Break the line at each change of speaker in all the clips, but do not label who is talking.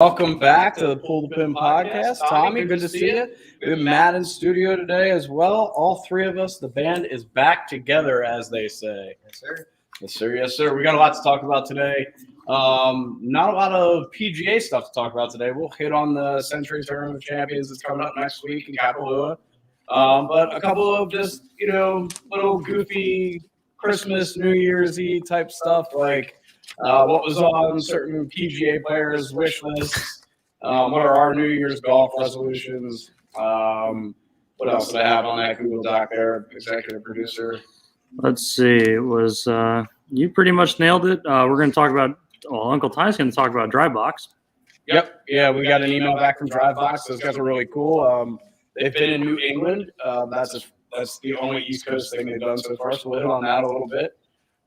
Welcome back to the Pull the Pin podcast. Tommy, good to see you. We have Matt in studio today as well. All three of us, the band is back together, as they say.
Yes, sir.
Yes, sir. Yes, sir. We got a lot to talk about today. Not a lot of PGA stuff to talk about today. We'll hit on the Century Tournament of Champions that's coming up next week in Kapalua. But a couple of just, little goofy Christmas, New Year's Eve type stuff like what was on certain PGA players' wish lists, what are our New Year's golf resolutions, what else did I have on that Google Doc there, executive producer?
Let's see. It was you pretty much nailed it. We're going to talk about, Uncle Ty's going to talk about Dry Box.
Yep. Yeah, we got an email back from Drivebox. Those guys are really cool. They've been in New England. That's the only East Coast thing they've done so far, so we'll hit on that a little bit.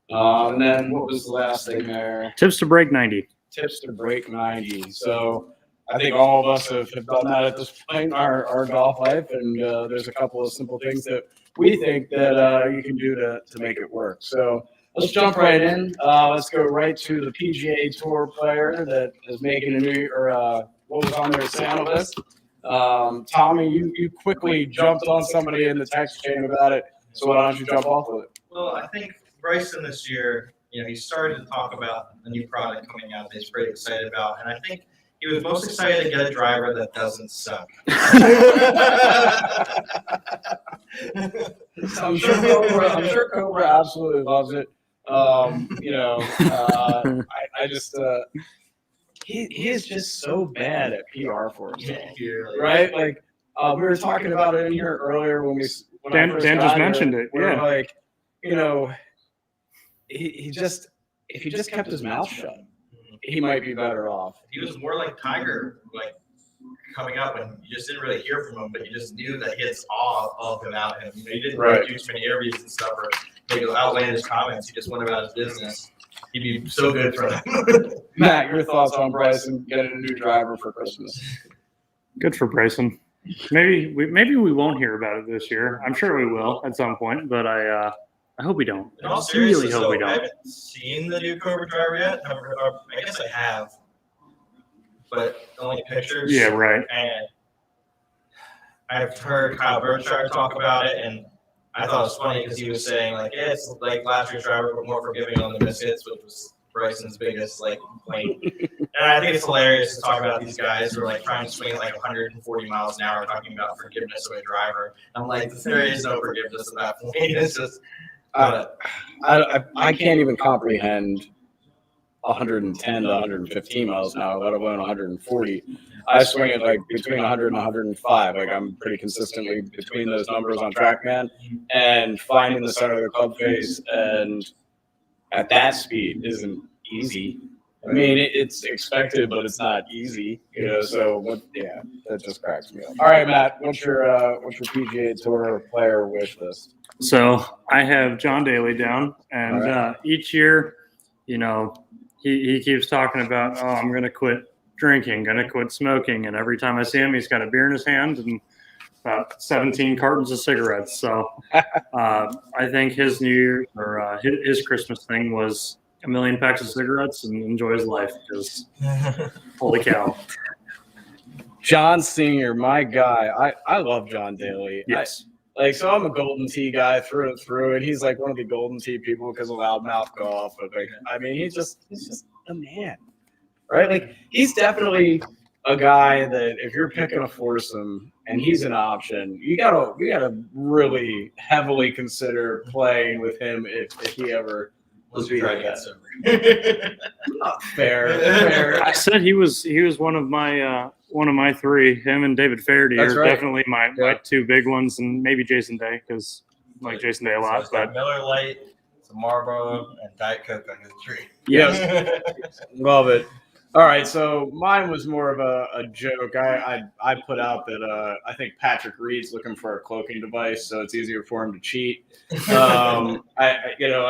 And then what was the last thing there?
Tips to break 90.
Tips to break 90. So I think all of us have done that at this point in our golf life, and there's a couple of simple things that we think that you can do to make it work. So let's jump right in. Let's go right to the PGA Tour player that is making a new what was on their sound list. Tommy, you quickly jumped on somebody in the text chain about it, so why don't you jump off with it?
Well, I think Bryson this year, he started to talk about the new product coming out that he's pretty excited about, and I think he was most excited to get a driver that doesn't suck.
I'm sure Cobra absolutely loves it. I just he is just so bad at PR for himself, right? Like we were talking about it in here earlier when
Dan just mentioned it. Yeah,
like he just if he just kept his mouth shut, he might be better off.
He was more like Tiger, like coming up, and you just didn't really hear from him, but you just knew that his awe of him out him. He didn't really do too many interviews and stuff or make outlandish comments. He just went about his business. He'd be so good for them.
Matt, your thoughts on Bryson getting a new driver for Christmas?
Good for Bryson. Maybe we won't hear about it this year. I'm sure we will at some point, but I hope we don't.
In all seriousness, hope we don't. I haven't seen the new Cobra driver yet. I guess I have, but only pictures.
Yeah, right.
And I've heard Kyle Berkshire talk about it, and I thought it was funny because he was saying, it's like last year's driver, but more forgiving on the mishits, which was Bryson's biggest, complaint. And I think it's hilarious to talk about these guys who are, trying to swing 140 miles an hour, talking about forgiveness of a driver. I'm like, there is no forgiveness at that point. It's just
I can't even comprehend 110 to 115 miles an hour, let alone 140. I swing it between 100 and 105. I'm pretty consistently between those numbers on TrackMan, and finding the center of the club face and at that speed isn't easy. I mean, it's expected, but it's not easy, So that just cracks me up. All right, Matt, what's your PGA Tour player wish list?
So I have John Daly down, and each year, he keeps talking about, I'm going to quit drinking, going to quit smoking, and every time I see him, he's got a beer in his hand and about 17 cartons of cigarettes. So I think his New Year's or his Christmas thing was a million packs of cigarettes and enjoy his life because holy cow.
John Sr., my guy. I love John Daly.
Yes.
So I'm a Golden Tee guy through and through, and he's one of the Golden Tee people because of loudmouth golf. But he's just a man, right? He's definitely a guy that if you're picking a foursome and he's an option, you gotta really heavily consider playing with him if he ever was behind that. Not fair.
I said he was one of my three. Him and David Fairdy are definitely my two big ones, and maybe Jason Day because I like Jason Day a lot. But
Miller Lite, some Marlboro, and Diet Coke on his tree.
Yes, love it. All right, so mine was more of a joke. I put out that I think Patrick Reed's looking for a cloaking device, so it's easier for him to cheat. I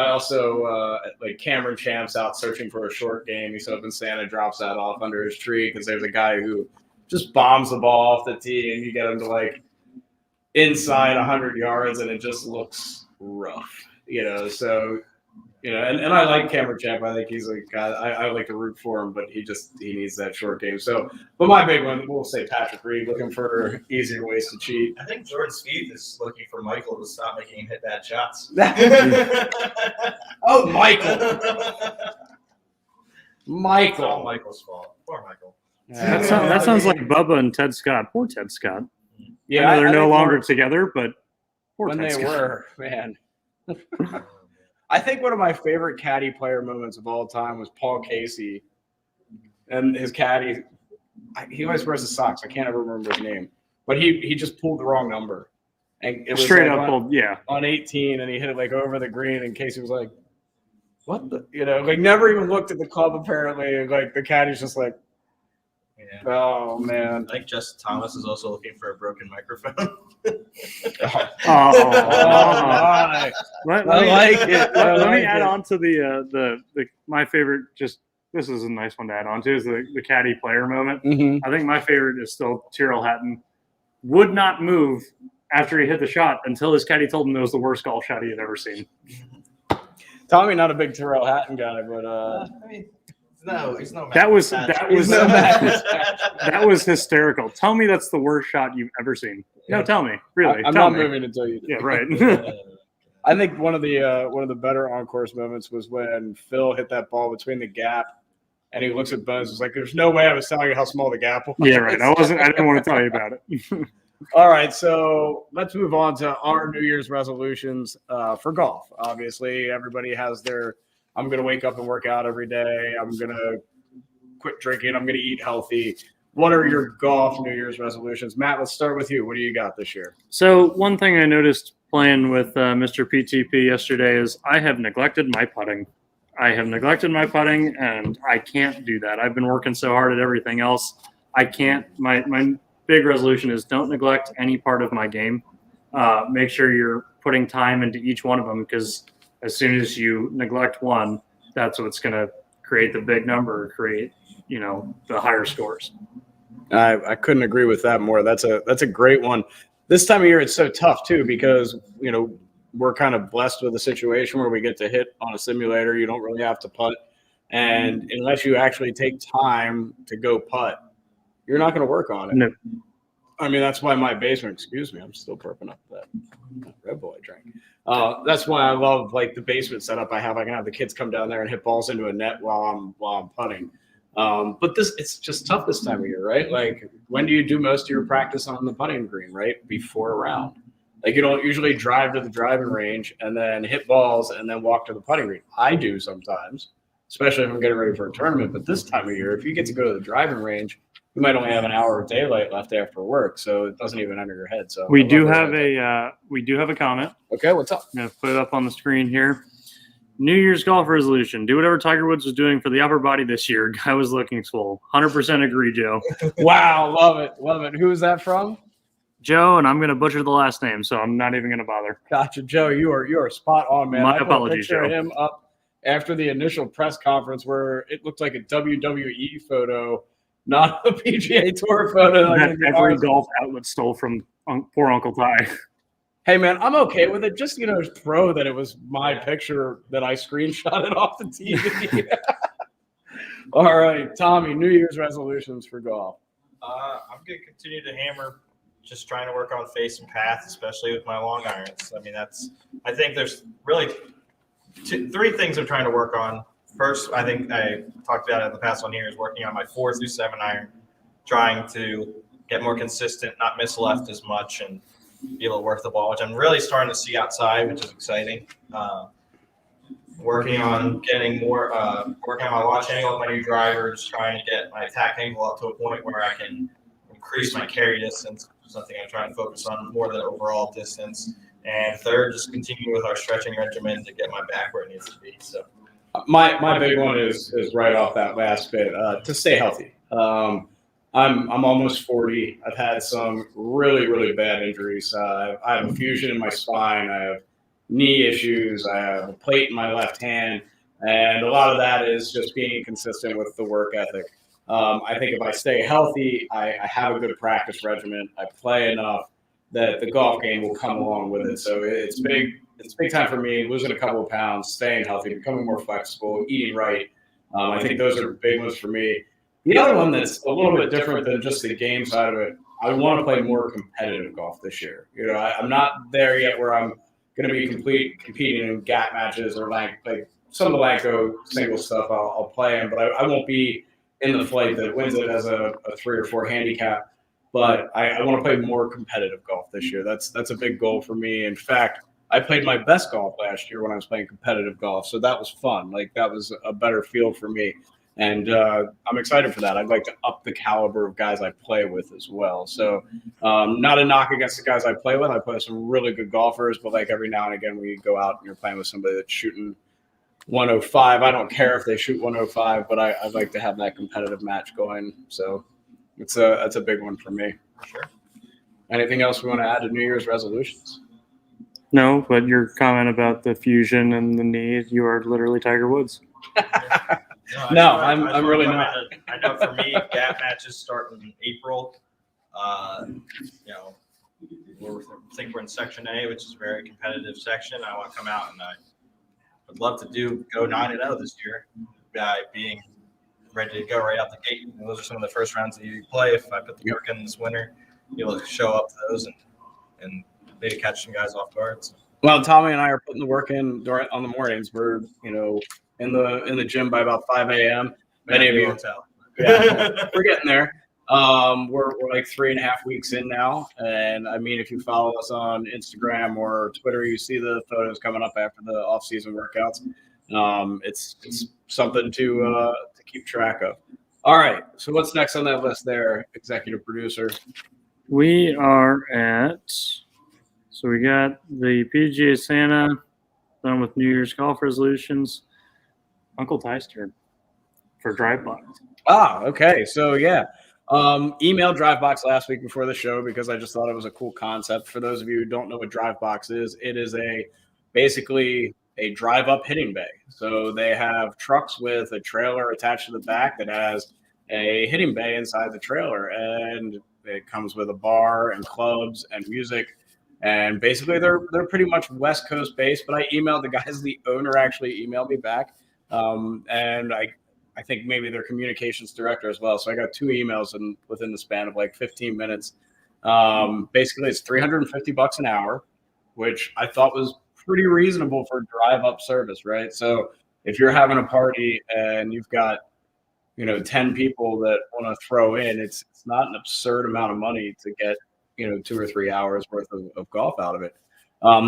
also Cameron Champ's out searching for a short game. He's hoping Santa drops that off under his tree because there's a guy who just bombs the ball off the tee, and you get him to inside 100 yards, and it just looks rough. So And I like Cameron Champ. I think he's like I like to root for him, but he needs that short game. So, but my big one, we'll say Patrick Reed, looking for easier ways to cheat.
I think Jordan Spieth is looking for Michael to stop making him hit bad shots.
Oh, Michael!
It's all Michael's fault. Poor Michael.
That sounds like Bubba and Ted Scott. Poor Ted Scott.
Yeah,
I know they're
I
no
think
longer together, but poor
when
Ted
they
Scott.
were, man. I think one of my favorite caddy player moments of all time was Paul Casey and his caddy. He always wears his socks. I can't ever remember his name, but he just pulled the wrong number, and it was
Straight
like
up pulled, yeah.
on 18, and he hit it like over the green, and Casey was like, "What the?" Like never even looked at the club apparently. And, like the caddy's just like,
Yeah.
"Oh man."
I think Justin Thomas is also looking for a broken microphone.
Let me add on to the my favorite. Just this is a nice one to add on to is the caddy player moment.
Mm-hmm.
I think my favorite is still Tyrrell Hatton would not move after he hit the shot until his caddy told him it was the worst golf shot he had ever seen.
Tommy, not a big Tyrrell Hatton guy, but
I mean, no, he's no.
That was
That
was hysterical. Tell me that's the worst shot you've ever seen. No, tell me. Really,
I'm
tell
not
me.
moving until you do.
Yeah, right.
I think one of the better on-course moments was when Phil hit that ball between the gap, and he looks at Bones. It's like, "There's no way I was telling you how small the gap was."
Yeah, right. I didn't want to tell you about it.
All right, so let's move on to our New Year's resolutions for golf. Obviously, everybody has their. I'm going to wake up and work out every day. I'm going to quit drinking. I'm going to eat healthy. What are your golf New Year's resolutions? Matt, let's start with you. What do you got this year?
So one thing I noticed playing with Mr. PTP yesterday is I have neglected my putting. And I can't do that. I've been working so hard at everything else. I can't. My big resolution is don't neglect any part of my game. Make sure you're putting time into each one of them, because as soon as you neglect one, that's what's going to create the big number, create the higher scores.
I couldn't agree with that more. That's a great one. This time of year, it's so tough too, because we're kind of blessed with a situation where we get to hit on a simulator. You don't really have to putt, and unless you actually take time to go putt, you're not going to work on it.
No.
I mean, that's why my basement. Excuse me, I'm still burping up that Red Bull I drank. That's why I love like the basement setup I have. I can have the kids come down there and hit balls into a net while I'm putting. But it's just tough this time of year, right? Like, when do you do most of your practice on the putting green, right? Before a round. Like, you don't usually drive to the driving range and then hit balls and then walk to the putting green. I do sometimes, especially if I'm getting ready for a tournament. But this time of year, if you get to go to the driving range, you might only have an hour of daylight left after work, so it doesn't even enter your head. So
we do have a comment.
Okay, what's up?
I'm going to put it up on the screen here. New Year's golf resolution: do whatever Tiger Woods was doing for the upper body this year. Guy was looking swole. 100% agree, Joe.
Wow, love it. Who is that from?
Joe, and I'm going to butcher the last name, so I'm not even going to bother.
Gotcha, Joe. You are spot on, man.
My
I put
apologies,
a picture of
Joe.
him up after the initial press conference where it looked like a WWE photo, not a PGA Tour photo.
That every golf outlet stole from poor Uncle Ty.
Hey, man, I'm okay with it. Just, throw that it was my picture that I screenshotted off the TV. All right, Tommy, New Year's resolutions for golf.
I'm going to continue to hammer, just trying to work on face and path, especially with my long irons. I mean, I think there's really three things I'm trying to work on. First, I think I talked about it in the past one here, is working on my 4 through 7 iron, trying to get more consistent, not miss left as much, and be able to work the ball, which I'm really starting to see outside, which is exciting. Working on getting more, working on my launch angle with my new drivers, trying to get my attack angle up to a point where I can increase my carry distance, something I'm trying to focus on more than overall distance. And third, just continue with our stretching regimen to get my back where it needs to be. So
my big one is right off that last bit, to stay healthy. I'm almost 40. I've had some really, really bad injuries. I have a fusion in my spine. I have knee issues. I have a plate in my left hand. And a lot of that is just being consistent with the work ethic. I think if I stay healthy, I have a good practice regimen, I play enough, that the golf game will come along with it. So it's it's big time for me, losing a couple of pounds, staying healthy, becoming more flexible, eating right. I think those are big ones for me. The other one that's a little bit different than just the game side of it, I want to play more competitive golf this year. I'm not there yet where I'm going to be competing in gap matches or like some of the Lanco single stuff I'll play in, but I won't be in the flight that wins it as a 3 or 4 handicap. But I want to play more competitive golf this year. That's a big goal for me. In fact, I played my best golf last year when I was playing competitive golf, so that was fun. Like that was a better feel for me, and I'm excited for that. I'd like to up the caliber of guys I play with as well. So, not a knock against the guys I play with. I play with some really good golfers, but like every now and again, we go out and you're playing with somebody that's shooting 105. I don't care if they shoot 105, but I'd like to have that competitive match going. So. That's a big one for me.
Sure.
Anything else we want to add to New Year's resolutions?
No, but your comment about the fusion and the knee, you are literally Tiger Woods.
No, I'm really not.
I know for me, gap matches start in April. I think we're in Section A, which is a very competitive section. I want to come out and I would love to go 9-0 this year by being ready to go right out the gate. And those are some of the first rounds that you play. If I put the work in this winter, you'll show up to those and maybe catch some guys off guard. So.
Well, Tommy and I are putting the work in on the mornings. We're in the gym by about 5 a.m. Many of you, yeah, we're getting there. We're like 3.5 weeks in now, and I mean, if you follow us on Instagram or Twitter, you see the photos coming up after the off-season workouts. It's something to keep track of. All right, so what's next on that list there, executive producer?
We are at, so we got the PGA Santa, done with New Year's golf resolutions. Uncle Ty's turn for Drive Box.
Okay, so yeah. Emailed Drivebox last week before the show because I just thought it was a cool concept. For those of you who don't know what Drivebox is, it is basically a drive-up hitting bay. So they have trucks with a trailer attached to the back that has a hitting bay inside the trailer, and it comes with a bar and clubs and music. And basically, they're pretty much West Coast based. But I emailed the guys. The owner actually emailed me back, and I think maybe their communications director as well. So I got 2 emails within the span of like 15 minutes. Basically, it's $350 an hour, which I thought was pretty reasonable for drive-up service, right? So if you're having a party and you've got 10 people that want to throw in, it's not an absurd amount of money to get 2 or 3 hours worth of golf out of it.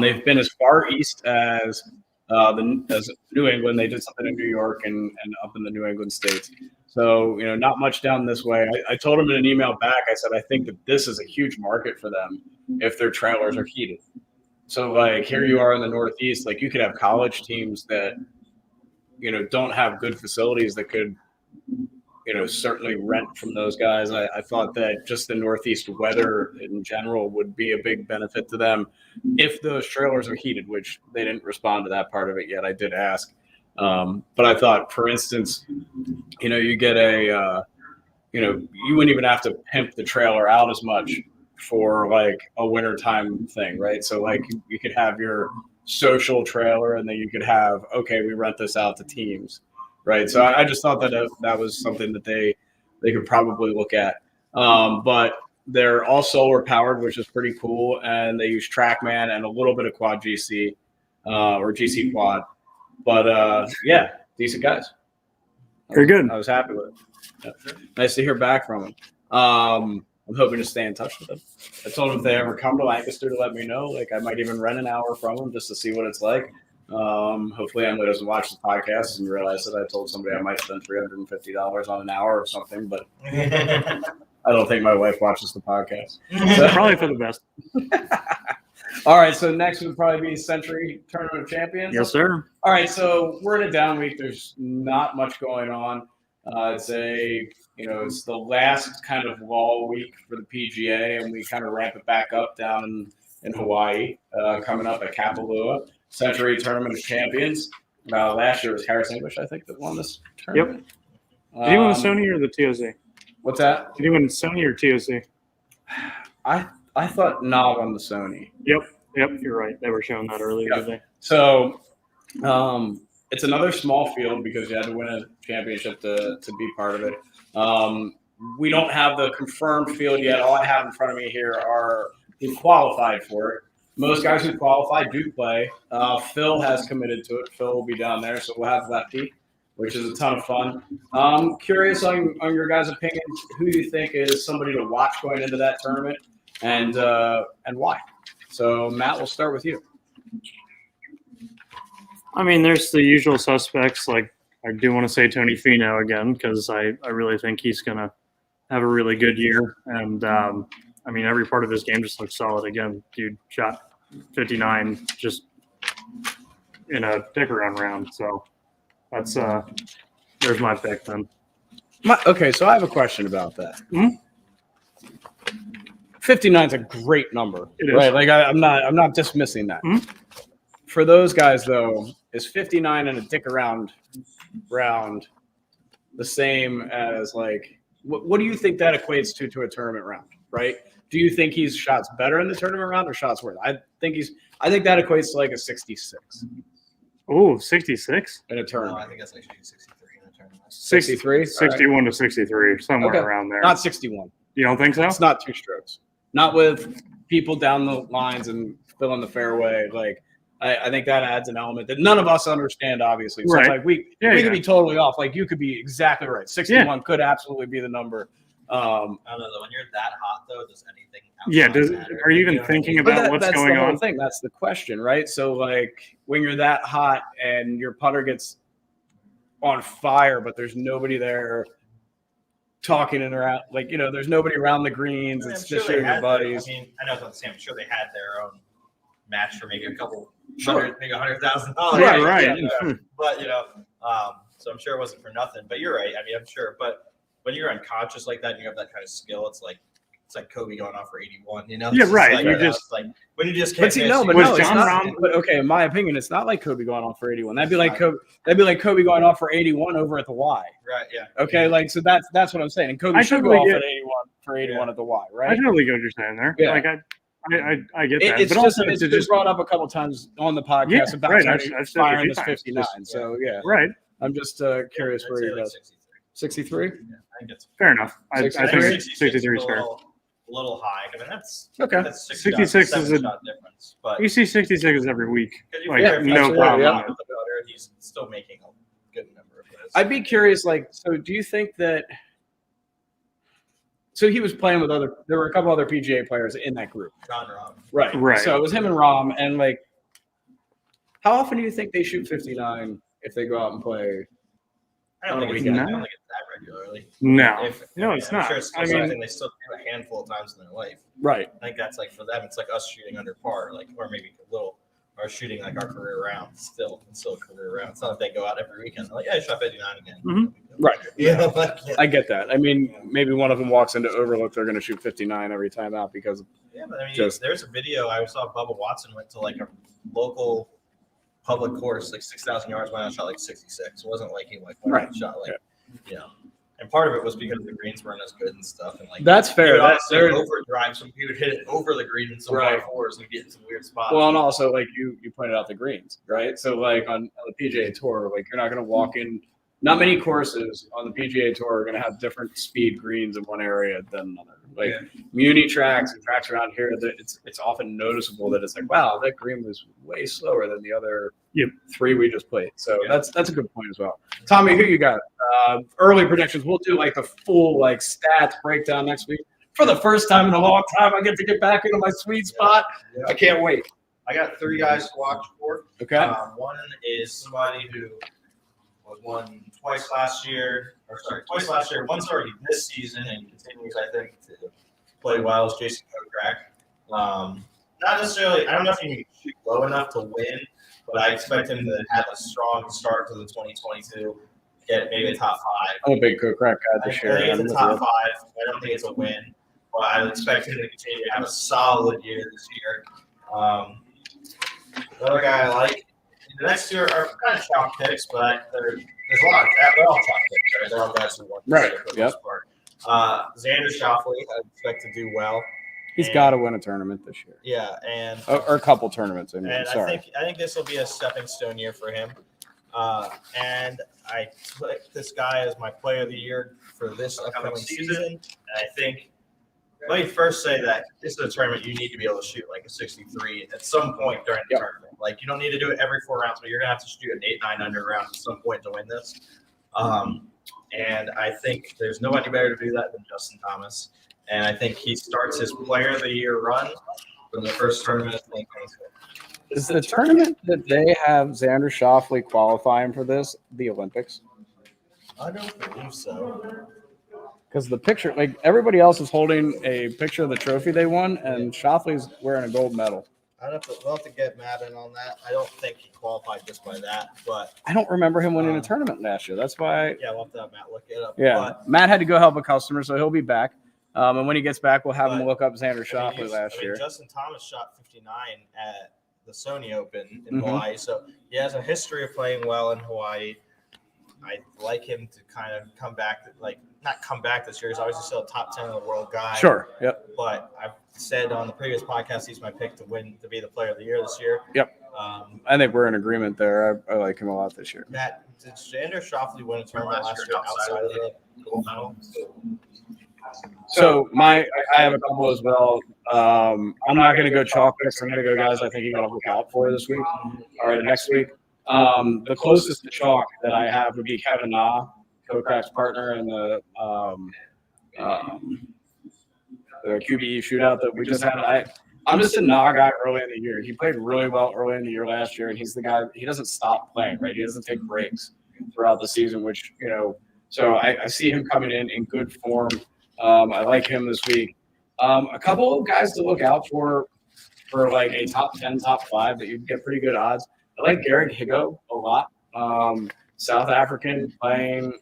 They've been as far east as New England. They did something in New York and up in the New England states. So, not much down this way. I told them in an email back, I said, I think that this is a huge market for them if their trailers are heated. So, like, here you are in the Northeast, like, you could have college teams that, don't have good facilities that could, certainly rent from those guys. I thought that just the Northeast weather in general would be a big benefit to them if those trailers are heated, which they didn't respond to that part of it yet. I did ask. But I thought, for instance, you get you wouldn't even have to pimp the trailer out as much for like a wintertime thing, right? So like you could have your social trailer and then you could have, okay, we rent this out to teams. Right. So I just thought that was something that they could probably look at. But they're all solar powered, which is pretty cool. And they use TrackMan and a little bit of Quad GC or GC Quad. But yeah, decent guys.
Very good.
I was happy with it. Yeah. Nice to hear back from them. I'm hoping to stay in touch with them. I told them if they ever come to Lancaster to let me know. Like I might even rent an hour from them just to see what it's like. Hopefully Emily doesn't watch the podcast and realize that I told somebody I might spend $350 on an hour or something, but I don't think my wife watches the podcast.
So, probably for the best.
All right, so next would probably be Century Tournament of Champions.
Yes, sir.
All right, so we're in a down week. There's not much going on. It's it's the last kind of lull week for the PGA, and we kind of ramp it back up down in Hawaii, coming up at Kapalua. Century Tournament of Champions. Last year was Harris English, I think, that won this tournament.
Yep. Did he win the Sony or the TOC?
What's that?
Did he win Sony or TOC?
I thought Nah won the Sony.
Yep. Yep, you're right. They were showing that earlier
Yeah.
today.
So it's another small field because you had to win a championship to be part of it. We don't have the confirmed field yet. All I have in front of me here are who qualified for it. Most guys who qualify do play. Phil has committed to it. Phil will be down there, so we'll have Lefty, which is a ton of fun. Curious on your guys' opinions. Who do you think is somebody to watch going into that tournament, and why? So, Matt, we'll start with you.
I mean, there's the usual suspects. Like, I do want to say Tony Finau again because I really think he's going to have a really good year. And, I mean, every part of his game just looks solid. Again, dude shot 59 just in a pick-around round. So that's there's my pick then.
Okay, so I have a question about that. 59 is a great number, right? Like I'm not dismissing that. For those guys, though, is 59 in a dick around round the same as like what do you think that equates to a tournament round, right? Do you think he's shots better in the tournament round or shots worse? I think that equates to like a 66.
Oh, 66
in a tournament.
No, I think that's like 63 in a tournament.
63,
61 to 63, somewhere around there.
Not 61.
You don't think so?
It's not two strokes. Not with people down the lines and filling the fairway. Like I think that adds an element that none of us understand, obviously. So
right.
Like we could be totally off. Like you could be exactly right. 61 could absolutely be the number.
I don't know though. When you're that hot though, does anything?
Yeah. Are you even thinking about what's going on?
That's the question, right? So like when you're that hot and your putter gets on fire, but there's nobody there talking and around, like there's nobody around the greens. It's just your buddies.
I mean, I know it's not the same. I'm sure they had their own match for maybe a couple, maybe $100,000.
Right.
But so I'm sure it wasn't for nothing. But you're right. I mean, I'm sure. But when you're unconscious like that, and you have that kind of skill, it's like Kobe going off for 81.
Yeah, right.
Like,
you just
like when you just can't.
Was John Rahm?
But okay, in my opinion, it's not like Kobe going off for 81. That'd be like Kobe going off for 81 over at the Y.
Right. Yeah.
Okay, like so that's what I'm saying. And Kobe should go off at 81 at the Y, right?
I totally get what you're saying there.
Yeah.
Like I get that.
It's just brought up a couple times on the podcast about firing this 59. So
right.
I'm just curious where you guys. 63.
Yeah, I think it's
fair enough. I think 63 is fair.
A little high. I mean, that's
okay.
That's
66 is a
shot difference, but
you see 66 every week. Like
no
problem.
He's still making a good number of those.
I'd be curious, like, so do you think that? So he was playing with there were a couple other PGA players in that group.
John Rahm.
Right. So it was him and Rahm, and like, how often do you think they shoot 59 if they go out and play?
I don't think it's that regularly.
No, it's not.
Sure it's something they still do a handful of times in their life.
Right.
I think that's like for them, it's like us shooting under par, like or maybe a little, or shooting like our career round still a career round. It's not like they go out every weekend. They're like, yeah, I shot 59 again.
Mm-hmm. Right.
Yeah.
I get that. I mean, maybe one of them walks into Overlook, they're going to shoot 59 every time out because.
Yeah, but I mean, there's a video I saw. Bubba Watson went to like a local public course, like 6,000 yards, went out and shot like 66. It wasn't like he shot like, and part of it was because the greens weren't as good and stuff. And like
that's fair.
That's overdrive. Some he would hit it over the green in some par fours and get in some weird spots.
Well, and also like you pointed out the greens, right? So like on the PGA Tour, like you're not going to walk in. Not many courses on the PGA Tour are going to have different speed greens in one area than another. Like Muni tracks and tracks around here, it's often noticeable that it's like, wow, that green was way slower than the other three we just played. So that's a good point as well. Tommy, who you got? Early predictions. We'll do like the full like stats breakdown next week. For the first time in a long time, I get to get back into my sweet spot. Yeah. I can't wait.
I got 3 guys to watch for.
Okay.
One is somebody who won twice last year. Once already this season, and continues, I think, to play well as Jason Kokrak. Not necessarily. I don't know if he can shoot low enough to win, but I expect him to have a strong start to the 2022. Get maybe a top 5.
I'm a big Kokrak guy this year.
I think it's a top 5. I don't think it's a win, but I expect him to continue to have a solid year this year. Another guy I like. The next 2 are kind of chalk picks, but there's a lot. They're all chalk picks, right? They're all guys who won.
Right.
Yep. Xander Schofield, I expect to do well.
He's got to win a tournament this year.
Yeah, and
Or a couple tournaments. I mean,
and
sorry.
I think this will be a stepping stone year for him. And I took this guy as my player of the year for this upcoming season. And I think, let me first say that this is a tournament you need to be able to shoot like a 63 at some point during the tournament. Like, you don't need to do it every 4 rounds, but you're going to have to shoot an 8-9 under round at some point to win this. And I think there's nobody better to do that than Justin Thomas. And I think he starts his player of the year run from the first tournament of 2024.
Is the tournament that they have Xander Schofield qualifying for this the Olympics?
I don't believe so.
Because the picture, like everybody else is holding a picture of the trophy they won, and Schauffele's wearing a gold medal.
We'll have to get Matt in on that. I don't think he qualified just by that, but
I don't remember him winning a tournament last year. That's why.
Yeah, we'll have to have Matt look it up.
Yeah,
but,
Matt had to go help a customer, so he'll be back. And when he gets back, we'll have him look up Xander Schauffele last year.
Justin Thomas shot 59 at the Sony Open in Hawaii, so he has a history of playing well in Hawaii. I like him to kind of come back, not come back this year. He's obviously still a top 10 in the world guy.
Sure. Yep.
But I've said on the previous podcast he's my pick to be the player of the year this year.
Yep. I think we're in agreement there. I like him a lot this year.
Matt, did Xander Schofield win a tournament last year outside of the gold medal?
So I have a couple as well. I'm not going to go chalk picks. I'm going to go guys I think you got to look out for this week or next week. The closest to chalk that I have would be Kevin Na, Kokrak's partner in the QBE shootout that we just had. I'm just a Na guy early in the year. He played really well early in the year last year, and he's the guy. He doesn't stop playing, right? He doesn't take breaks throughout the season, which So I see him coming in good form. I like him this week. A couple of guys to look out for like a top 10, top 5 that you'd get pretty good odds. I like Garrick Higo a lot. South African playing,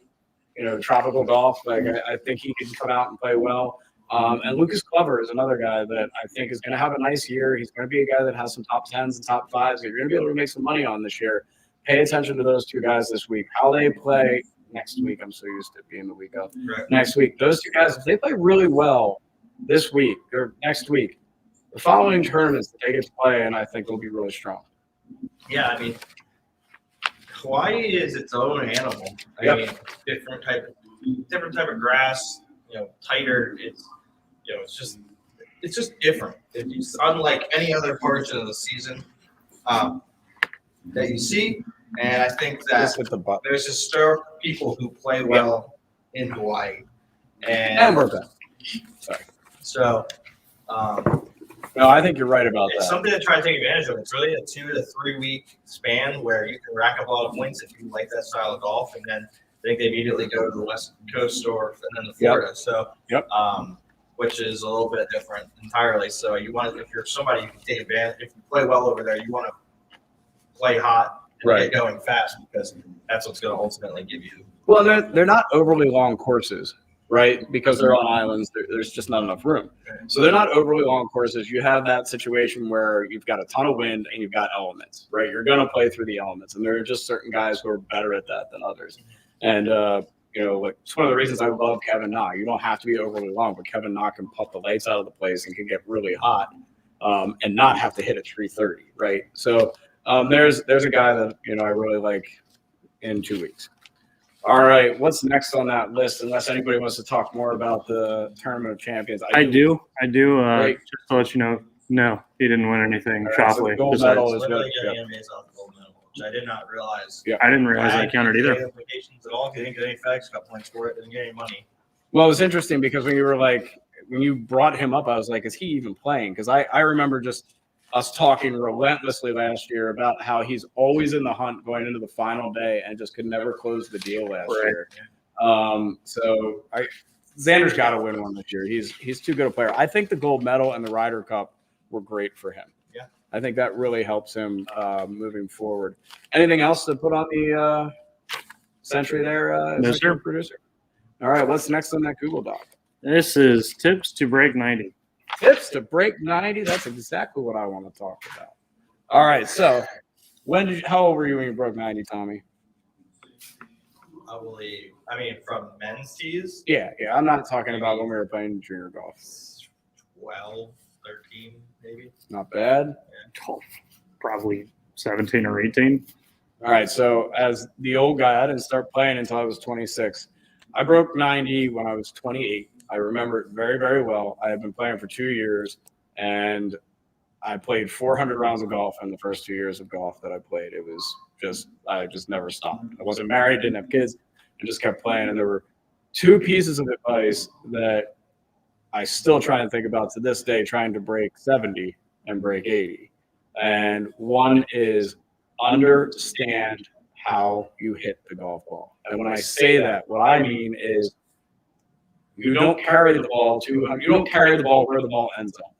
tropical golf. Like I think he can come out and play well. And Lucas Glover is another guy that I think is going to have a nice year. He's going to be a guy that has some top 10s and top 5s that you're going to be able to make some money on this year. Pay attention to those two guys this week. How they play next week. I'm so used to it being the week of.
Right.
Next week. Those two guys, if they play really well this week or next week, the following tournaments that they get to play, and I think they'll be really strong.
Yeah, I mean, Hawaii is its own animal. I mean, different type of grass, tighter. It's just different. It's unlike any other portion of the season that you see. And I think that there's historic people who play well in Hawaii. And
we're back. Sorry.
So,
no, I think you're right about
it's
that.
something to try to take advantage of. It's really a 2 to 3 week span where you can rack up a lot of points if you like that style of golf, and then I think they immediately go to the West Coast and then to Florida. So, which is a little bit different entirely. So if you're somebody you can take advantage, if you play well over there, you want to play hot and get going fast because that's what's going to ultimately give you.
Well, they're not overly long courses, right? Because they're on islands, there's just not enough room. So they're not overly long courses. You have that situation where you've got a ton of wind and you've got elements, right? You're going to play through the elements, and there are just certain guys who are better at that than others. And it's one of the reasons I love Kevin Na. You don't have to be overly long, but Kevin Na can pop the lights out of the place and can get really hot and not have to hit a 330, right? So there's a guy that I really like in 2 weeks. All right, what's next on that list? Unless anybody wants to talk more about the Tournament of Champions,
I do.
Great.
Just to let you know, no, he didn't win anything.
Right, so the gold medal is
literally
good.
getting based off the gold medal, which I did not realize.
I didn't realize that counted either.
Implications at all. If you didn't get any FedEx Cup points for it, didn't get any money.
Well, it was interesting because when you brought him up, I was like, is he even playing? Because I remember just us talking relentlessly last year about how he's always in the hunt going into the final day and just could never close the deal last year. Xander's got to win one this year. He's too good a player. I think the gold medal and the Ryder Cup were great for him.
Yeah,
I think that really helps him moving forward. Anything else to put on the century there,
No, sir.
producer? All right, what's next on that Google Doc?
This is tips to break 90.
Tips to break 90. That's exactly what I want to talk about. All right, so how old were you when you broke 90, Tommy?
From men's tees.
Yeah. I'm not talking about when we were playing junior golf.
12, 13, maybe.
Not bad.
Probably 17 or 18.
All right, so as the old guy, I didn't start playing until I was 26. I broke 90 when I was 28. I remember it very, very well. I had been playing for 2 years, and I played 400 rounds of golf in the first 2 years of golf that I played. It was just, I just never stopped. I wasn't married, didn't have kids, and just kept playing. And there were two pieces of advice that I still try and think about to this day, trying to break 70 and break 80. And one is understand how you hit the golf ball. And when I say that, what I mean is you don't carry the ball you don't carry the ball where the ball ends up.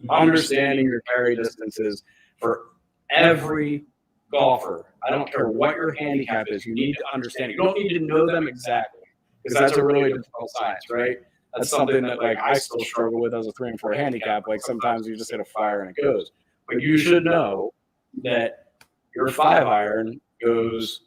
Understanding your carry distances for every golfer. I don't care what your handicap is. You need to understand it. You don't need to know them exactly, because that's a really difficult science, right? That's something that like I still struggle with as a 3 and 4 handicap. Like sometimes you just hit a fire and it goes. But you should know that your 5-iron goes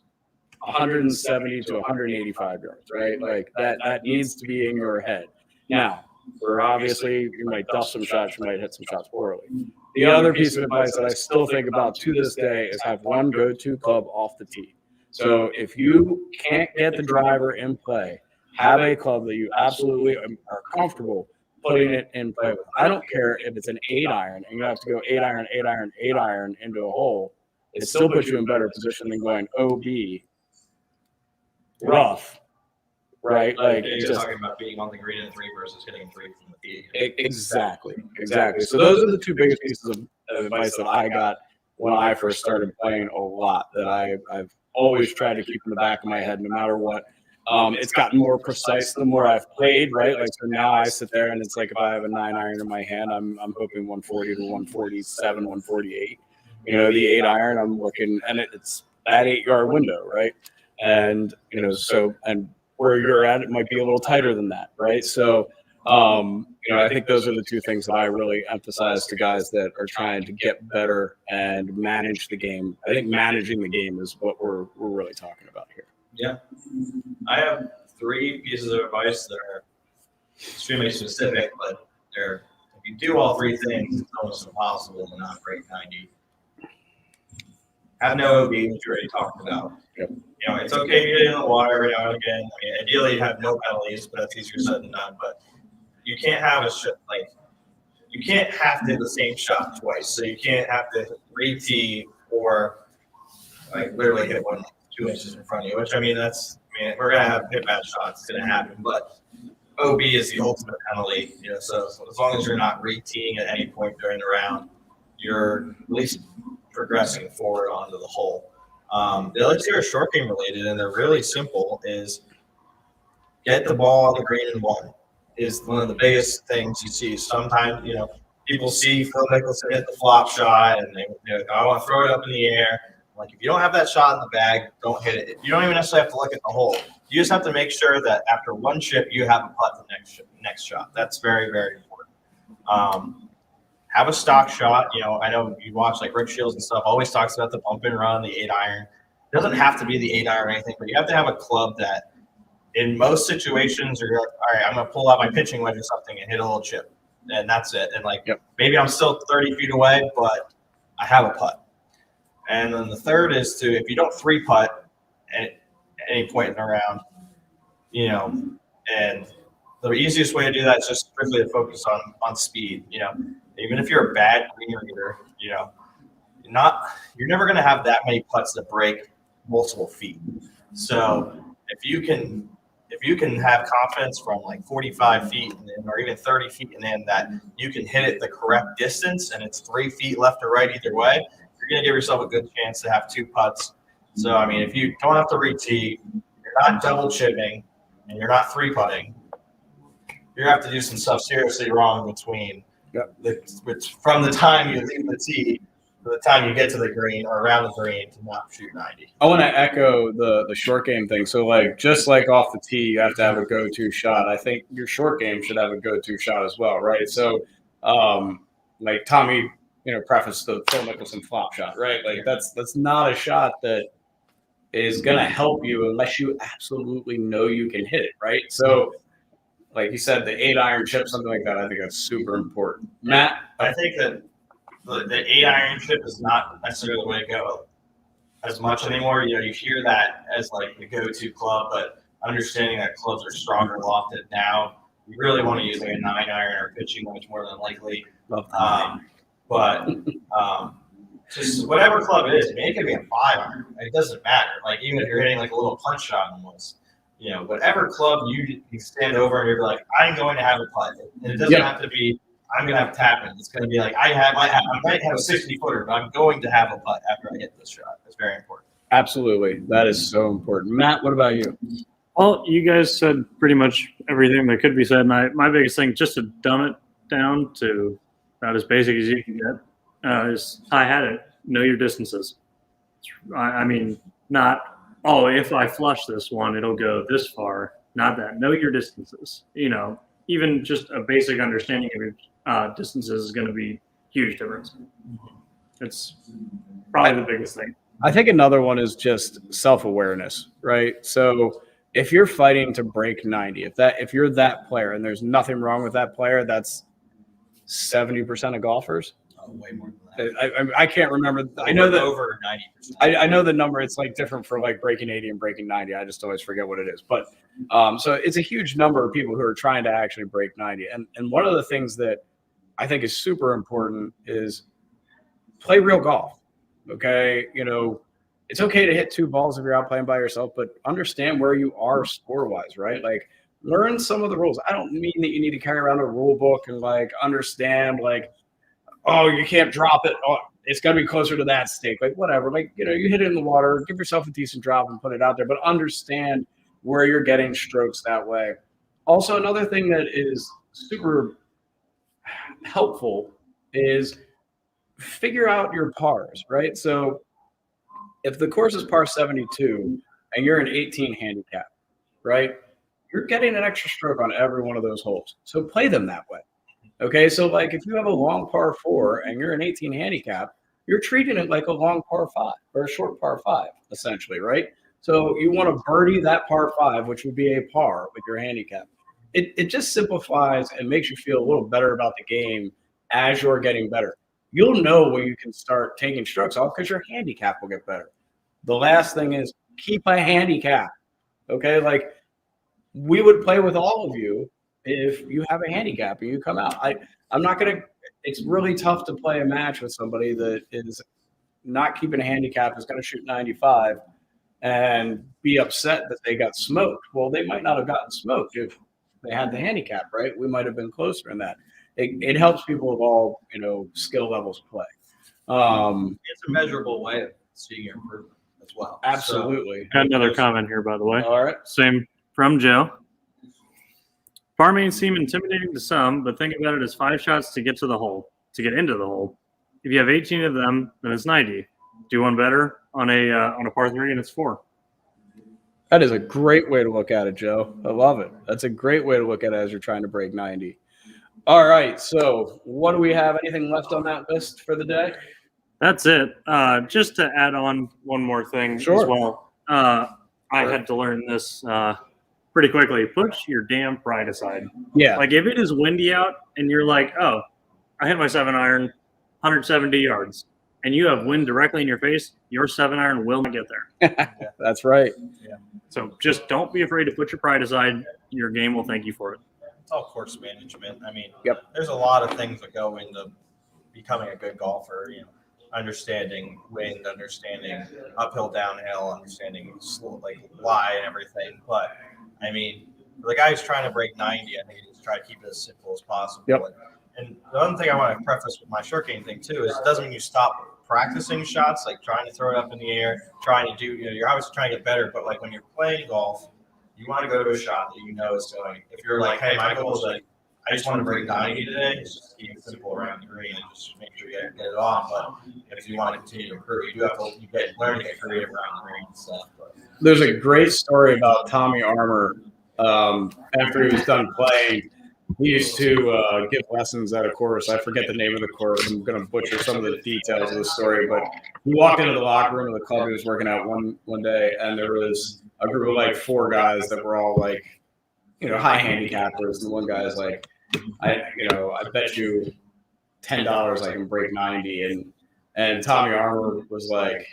170 to 185 yards, right? Like that needs to be in your head. Now, where obviously you might duff some shots, you might hit some shots poorly. The other piece of advice that I still think about to this day is have one go-to club off the tee. So if you can't get the driver in play, have a club that you absolutely are comfortable putting it in play with. I don't care if it's an 8-iron and you have to go 8-iron, 8-iron, 8-iron into a hole. It still puts you in better position than going OB rough, right? Like
you're
just
talking about being on the green in 3 versus hitting 3 from the tee.
Exactly. So those are the two biggest pieces of advice that I got when I first started playing a lot, that I've always tried to keep in the back of my head no matter what. It's gotten more precise the more I've played, right? Like, so now I sit there and it's like if I have a 9-iron in my hand, I'm hoping 140 to 147, 148. You know, the 8-iron, I'm looking, and it's that 8-yard window, right? And, you know, so, and where you're at, it might be a little tighter than that, right? So, you know, I think those are the two things that I really emphasize to guys that are trying to get better and manage the game. I think managing the game is what we're really talking about here.
Yeah. I have 3 pieces of advice that are extremely specific, but if you do all 3 things, it's almost impossible to not break 90. Have no OB, which you already talked about.
Yep.
You know, it's okay to get in the water every now and again. I mean, ideally, you have no penalties, but that's easier said than done. But you can't have you can't have to hit the same shot twice. So you can't have to re-tee or like literally hit one 2 inches in front of you, which I mean, we're going to hit bad shots. It's going to happen. But OB is the ultimate penalty. You know, so as long as you're not re-teeing at any point during the round, you're at least progressing forward onto the hole. The other 2 are short game related, and they're really simple. Is get the ball on the green in 1 is one of the biggest things you see. Sometimes, you know, people see Phil Mickelson hit the flop shot, and they're like, I want to throw it up in the air. Like, if you don't have that shot in the bag, don't hit it. You don't even necessarily have to look at the hole. You just have to make sure that after 1 chip, you have a putt the next shot. That's very, very important. Have a stock shot. You know, I know you watch like Rick Shields and stuff, always talks about the bump and run, the 8-iron. It doesn't have to be the 8-iron or anything, but you have to have a club that in most situations you're like, all right, I'm going to pull out my pitching wedge or something and hit a little chip. And that's it. And like, maybe I'm still 30 feet away, but I have a putt. And then the third is to, if you don't 3-putt at any point in the round, you know, and the easiest way to do that is just strictly to focus on speed. You know, even if you're a bad green reader, you know, you're never going to have that many putts that break multiple feet. So if you can have confidence from like 45 feet or even 30 feet and then that you can hit it the correct distance and it's 3 feet left or right either way, you're going to give yourself a good chance to have 2 putts. So, I mean, if you don't have to re-tee, you're not double chipping, and you're not 3-putting, you're going to have to do some stuff seriously wrong between from the time you leave the tee to the time you get to the green or around the green to not shoot 90.
I want to echo the short game thing. So, like, just like off the tee, you have to have a go-to shot. I think your short game should have a go-to shot as well, right? So, like Tommy, you know, prefaced the Phil Mickelson flop shot, right? Like, that's not a shot that is going to help you unless you absolutely know you can hit it, right? So, like you said, the 8-iron chip, something like that. I think that's super important. Matt,
I think that the 8-iron chip is not necessarily the way to go as much anymore. You know, you hear that as like the go-to club, but understanding that clubs are stronger lofted now, you really want to use like a 9-iron or pitching wedge more than likely. But just whatever club it is, I mean, it could be a 5-iron. It doesn't matter. Like even if you're hitting like a little punch shot almost, you know, whatever club you stand over and you're like, I'm going to have a putt. And it doesn't have to be, I'm going to have tapping. It's going to be like, I might have a 60-footer, but I'm going to have a putt after I hit this shot. It's very important.
absolutely. That is so important. Matt, what about you?
Well, you guys said pretty much everything that could be said. And my biggest thing, just to dumb it down to about as basic as you can get, is I had it. Know your distances. I mean, not, oh, if I flush this one, it'll go this far. Not that. Know your distances. You know, even just a basic understanding of your distances is going to be huge difference. It's probably the biggest thing.
I think another one is just self-awareness, right? So if you're fighting to break 90, if you're that player and there's nothing wrong with that player, that's 70% of golfers.
Way more than that.
I can't remember. I know that
over 90%.
I know the number. It's like different for like breaking 80 and breaking 90. I just always forget what it is. But so it's a huge number of people who are trying to actually break 90. And one of the things that I think is super important is play real golf. Okay, you know, it's okay to hit 2 balls if you're out playing by yourself, but understand where you are score-wise, right? Like learn some of the rules. I don't mean that you need to carry around a rule book and like understand like, oh, you can't drop it. Oh, it's got to be closer to that stake. Like, whatever. Like, you know, you hit it in the water, give yourself a decent drop and put it out there, but understand where you're getting strokes that way. Also, another thing that is super helpful is figure out your pars, right? So if the course is par 72 and you're an 18 handicap, right, you're getting an extra stroke on every one of those holes. So play them that way. Okay, so like if you have a long par 4 and you're an 18 handicap, you're treating it like a long par 5 or a short par 5, essentially, right? So you want to birdie that par 5, which would be a par with your handicap. It just simplifies and makes you feel a little better about the game as you're getting better. You'll know when you can start taking strokes off because your handicap will get better. The last thing is keep a handicap. Okay, like we would play with all of you if you have a handicap and you come out. I'm not going to – it's really tough to play a match with somebody that is not keeping a handicap, is going to shoot 95 and be upset that they got smoked. Well, they might not have gotten smoked if they had the handicap, right? We might have been closer in that. It helps people of all, you know, skill levels play.
It's a measurable way of seeing your improvement as well.
Absolutely.
Got another comment here, by the way.
All right.
Same from Joe. Par may seem intimidating to some, but think about it as 5 shots to get to the hole, to get into the hole. If you have 18 of them, then it's 90. Do one better on a par 3, and it's 4.
That is a great way to look at it, Joe. I love it. That's a great way to look at it as you're trying to break 90. All right. So what do we have? Anything left on that list for the day?
That's it. Just to add on one more thing as well. I had to learn this pretty quickly. Put your damn pride aside.
Yeah.
Like if it is windy out and you're like, oh, I hit my 7-iron 170 yards, and you have wind directly in your face, your 7-iron will not get there.
That's right.
Yeah.
So just don't be afraid to put your pride aside. Your game will thank you for it.
It's all course management. I mean,
Yep.
There's a lot of things that go into becoming a good golfer. You know, understanding wind, understanding uphill, downhill, understanding slow, like lie and everything. But I mean, for the guy who's trying to break 90, I think he needs to try to keep it as simple as possible.
Yep.
And the other thing I want to preface with my short game thing too is it doesn't mean you stop practicing shots, like trying to throw it up in the air, trying to do, you know, you're obviously trying to get better, but like when you're playing golf, you want to go to a shot that you know is going. If you're like, hey, my goal is like, I just want to break 90 today, it's just keep it simple around the green and just make sure you get it on. But if you want to continue to improve, you do have to learn to get creative around the green and stuff. But
There's a great story about Tommy Armour. After he was done playing, he used to give lessons at a course. I forget the name of the course. I'm going to butcher some of the details of the story, but he walked into the locker room of the club he was working at one day, and there was a group of like 4 guys that were all like high handicappers. And one guy's like, I bet you $10 I can break 90. And Tommy Armour was like,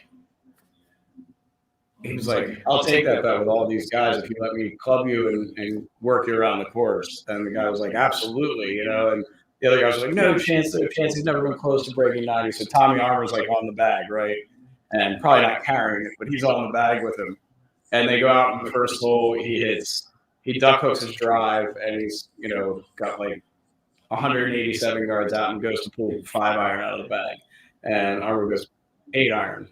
I'll take that bet with all these guys if you let me club you and work you around the course. And the guy was like, absolutely, and the other guy was like, no chance. He's never been close to breaking 90. So Tommy Armour's like on the bag, right? And probably not carrying it, but he's on the bag with him. And they go out in the first hole. He duck hooks his drive, and he's, got like 187 yards out and goes to pull 5-iron out of the bag. And Armour goes, 8-iron.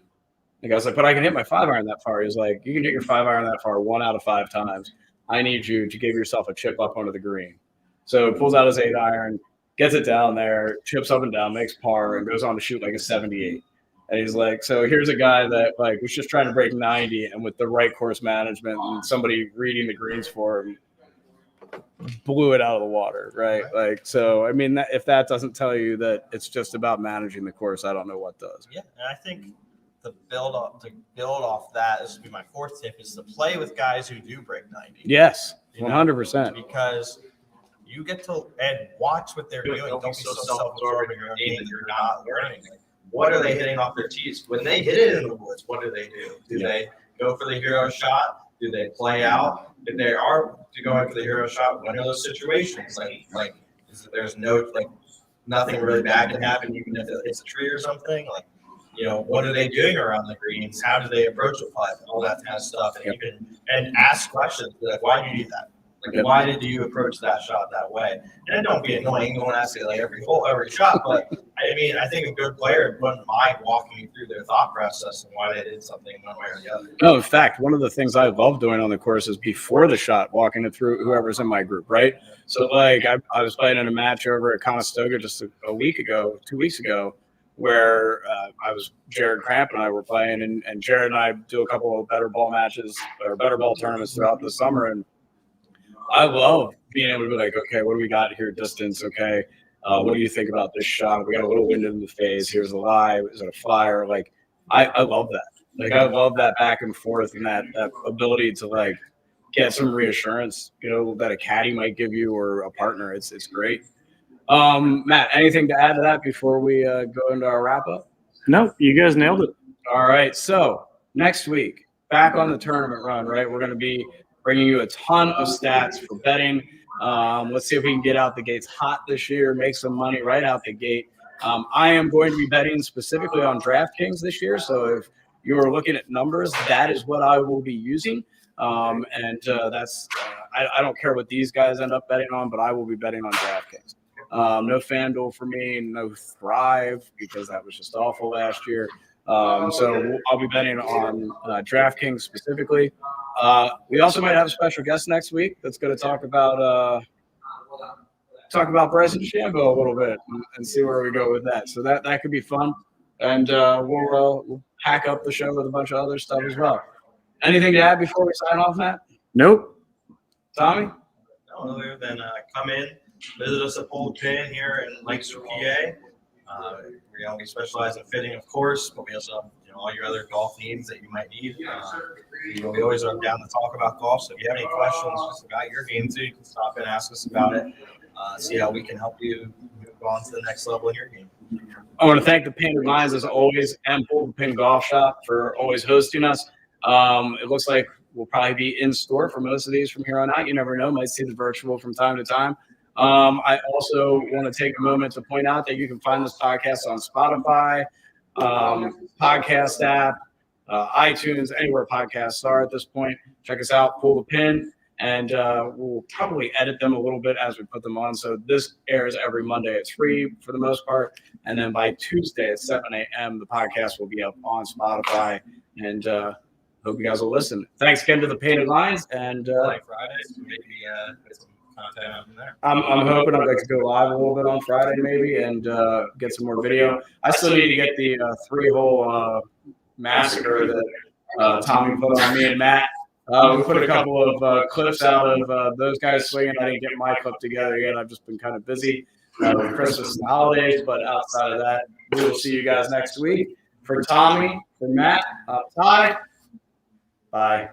The guy's like, but I can hit my 5-iron that far. He's like, you can hit your 5-iron that far 1 out of 5 times. I need you to give yourself a chip up onto the green. So he pulls out his 8-iron, gets it down there, chips up and down, makes par, and goes on to shoot like a 78. And he's like, so here's a guy that like was just trying to break 90, and with the right course management and somebody reading the greens for him, blew it out of the water, right? Like, so I mean, if that doesn't tell you that it's just about managing the course, I don't know what does.
Yeah, and I think to build off that, this would be my fourth tip, is to play with guys who do break 90.
Yes, 100%.
Because you get to and watch what they're doing. Don't be so self-absorbed in your own game that you're not learning. Like, what are they hitting off their tees? When they hit it in the woods, what do they do? Do they go for the hero shot? Do they play out? If they are to go in for the hero shot, what are those situations? Like there's nothing really bad can happen, even if it's a tree or something. Like, what are they doing around the greens? How do they approach a putt? All that kind of stuff. And ask questions like, why do you do that? Like, why did you approach that shot that way? And don't be annoying. Don't ask it like every shot. But I mean, I think a good player wouldn't mind walking you through their thought process and why they did something one way or the other.
No, in fact, one of the things I love doing on the course is before the shot, walking it through whoever's in my group, right? So, like, I was playing in a match over at Conestoga just a week ago, 2 weeks ago, where Jared Cramp and I were playing, and Jared and I do a couple of better ball matches or better ball tournaments throughout the summer, and I love being able to be like, okay, what do we got here? Distance, okay. What do you think about this shot? We got a little wind in the face. Here's a lie. Is it a flyer? Like, I love that. Like, I love that back and forth and that ability to like get some reassurance, that a caddy might give you or a partner. It's great. Matt, anything to add to that before we go into our wrap up?
No, you guys nailed it.
All right. So next week, back on the tournament run, right? We're going to be bringing you a ton of stats for betting. Let's see if we can get out the gates hot this year, make some money right out the gate. I am going to be betting specifically on DraftKings this year. So if you're looking at numbers, that is what I will be using. That's I don't care what these guys end up betting on, but I will be betting on DraftKings. No FanDuel for me, no Thrive, because that was just awful last year. So I'll be betting on DraftKings specifically. We also might have a special guest next week that's going to talk about Bryson DeChambeau a little bit and see where we go with that. So that could be fun, and we'll pack up the show with a bunch of other stuff as well. Anything to add before we sign off, Matt?
Nope.
Tommy?
No, other than come in, visit us at Pull the Pin here in Lancaster, PA. We specialize in fitting, of course, but we also have all your other golf needs that you might need. We always are down to talk about golf. So if you have any questions just about your game too, you can stop in and ask us about it. See how we can help you move on to the next level in your game.
I want to thank the Painted Lines as always, and Pull the Pin Golf Shop for always hosting us. It looks like we'll probably be in store for most of these from here on out. You never know, might see the virtual from time to time. I also want to take a moment to point out that you can find this podcast on Spotify, podcast app, iTunes, anywhere podcasts are at this point. Check us out, Pull the Pin, and we'll probably edit them a little bit as we put them on. So this airs every Monday. It's free for the most part. And then by Tuesday at 7 a.m., the podcast will be up on Spotify. And hope you guys will listen. Thanks again to the Painted Lines. And
like Fridays, maybe get some content out from there.
I'm hoping I'd like to go live a little bit on Friday maybe and get some more video. I still need to get the 3-hole massacre that Tommy put on me and Matt. We put a couple of clips out of those guys swinging. I didn't get my clip together yet. I've just been kind of busy with Christmas and holidays. But outside of that, we will see you guys next week. For Tommy, for Matt, Ty, bye.